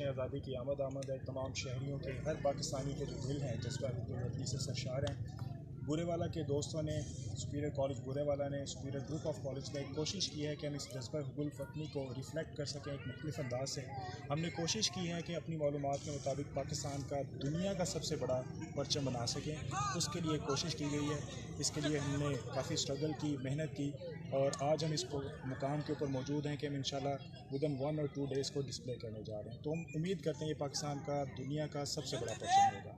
जश्न आज़ादी की आमद है तमाम शहरियों के, हर पाकिस्तानी के जो दिल हैं जज्बा वतनी से सरशार हैं। बुरेवाला के दोस्तों ने, सुपीरियर कॉलेज बुरेवाला ने, सुपीरियर ग्रुप ऑफ कॉलेज ने कोशिश की है कि हम इस जज्बा हुब्बुल वतनी को रिफ्लेक्ट कर सकें एक मुख्तलिफ अंदाज से। हमने कोशिश की है कि अपनी मालूमात के मुताबिक पाकिस्तान का दुनिया का सबसे बड़ा परचम बना सकें, उसके लिए कोशिश की गई है। इसके लिए हमने काफ़ी स्ट्रगल की, मेहनत की और आज हम इस मुकाम के ऊपर मौजूद हैं कि हम इंशाल्लाह विदिन 1 और 2 डेज़ को डिस्प्ले करने जा रहे हैं। तो हम उम्मीद करते हैं ये पाकिस्तान का दुनिया का सबसे बड़ा परचम होगा।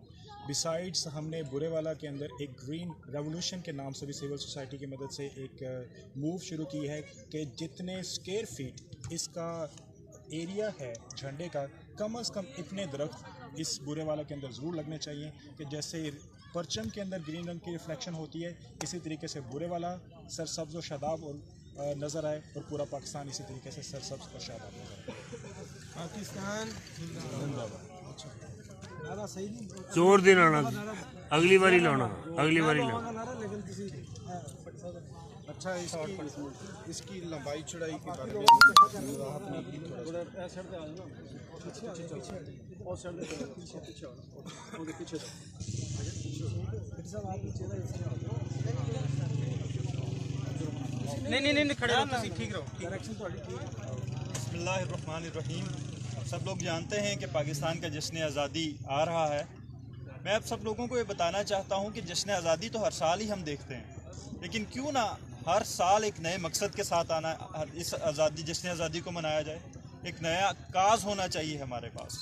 बिसाइड्स हमने बुरेवाला के अंदर एक ग्रीन रेवोल्यूशन के नाम से भी सिविल सोसाइटी की मदद से एक मूव शुरू की है कि जितने स्क्वायर फीट इसका एरिया है झंडे का, कम से कम इतने दरख्त इस बुरेवाला के अंदर ज़रूर लगने चाहिए कि जैसे परचम के अंदर ग्रीन रंग की रिफ्लेक्शन होती है, इसी तरीके से बुरेवाला सरसब्ज़ और शादाब और नज़र आए और पूरा पाकिस्तान इसी तरीके से सरसब्ज़ और शादाब नज़र आए। पाकिस्तान जिंदाबाद। जोर देना ना, अगली बारी लाना, अगली बारी लाना। अच्छा, इसकी लंबाई चौड़ाई के बारे में नहीं खड़े रहो, ठीक रहो। बिस्मिल्लाहिर्रहमानिर्रहीम। सब लोग जानते हैं कि पाकिस्तान का जश्न आज़ादी आ रहा है। मैं अब सब लोगों को ये बताना चाहता हूँ कि जश्न आज़ादी तो हर साल ही हम देखते हैं, लेकिन क्यों ना हर साल एक नए मकसद के साथ आना, इस जश्न आज़ादी को मनाया जाए। एक नया काज होना चाहिए हमारे पास।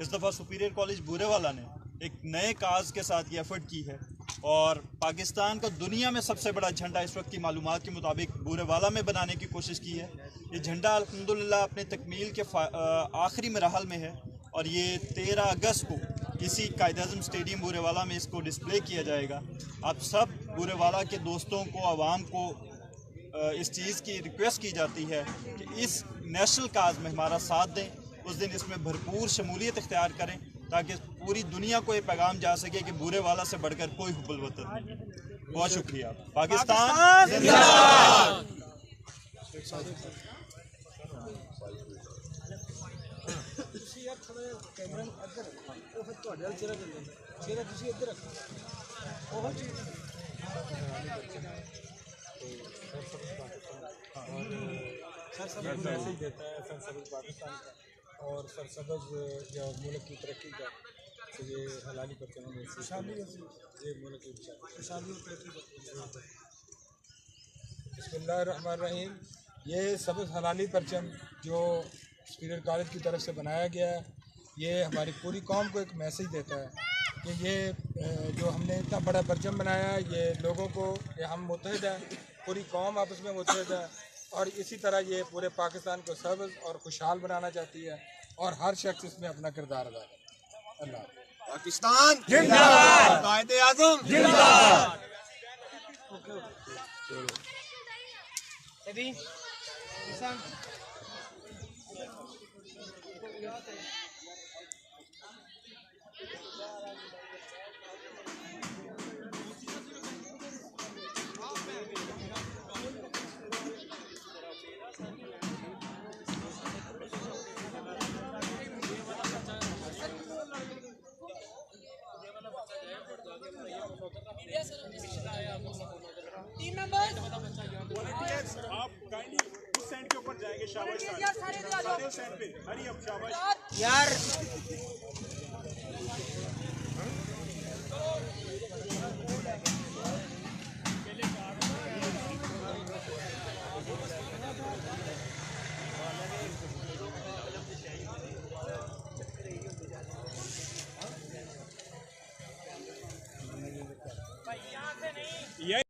इस दफ़ा सुपीरियर कॉलेज बुरेवाला ने एक नए काज के साथ ये एफर्ट की है और पाकिस्तान का दुनिया में सबसे बड़ा झंडा इस वक्त की मालूमात के मुताबिक बुरेवाला में बनाने की कोशिश की है। ये झंडा अल्हम्दुलिल्लाह अपने तकमील के आखिरी मरहल में है और ये 13 अगस्त को इसी कायद-ए-आज़म स्टेडियम बुरेवाला में इसको डिस्प्ले किया जाएगा। आप सब बुरेवाला के दोस्तों को, आवाम को इस चीज़ की रिक्वेस्ट की जाती है कि इस नेशनल काज में हमारा साथ दें, उस दिन इसमें भरपूर शमूलियत इख्तियार करें ताकि पूरी दुनिया को ये पैगाम जा सके कि बुरेवाला से बढ़कर कोई हुब्बुल वतन नहीं। बहुत शुक्रिया। पाकिस्तान जिंदाबाद। मैसेज देता है सरसब्ज़ पाकिस्तान का और सरसब्ज़ जो मुल्क की तरक्की का, तो ये हलाली परचम में ये मुल्क की बिस्मिल्लाहिर्रहमानिर्रहीम। ये सबज़ हलाली परचम जो सुपीरियर कॉलेज की तरफ से बनाया गया है, ये हमारी पूरी कौम को एक मैसेज देता है कि ये जो हमने इतना बड़ा परचम बनाया है, ये लोगों को, ये हम मुत्तहिद हैं, पूरी कौम आपस में मुत्तहिद है और इसी तरह ये पूरे पाकिस्तान को सबज़ और खुशहाल बनाना चाहती है और हर शख्स इसमें अपना किरदार अदा करे। अल्लाह। पाकिस्तान जिंदाबाद, कायद-ए-आज़म जिंदाबाद। आप काइंडली उस सेंट के ऊपर जाएंगे, शाबाश सारे सेंट पे, हरी अब शाबाश यार।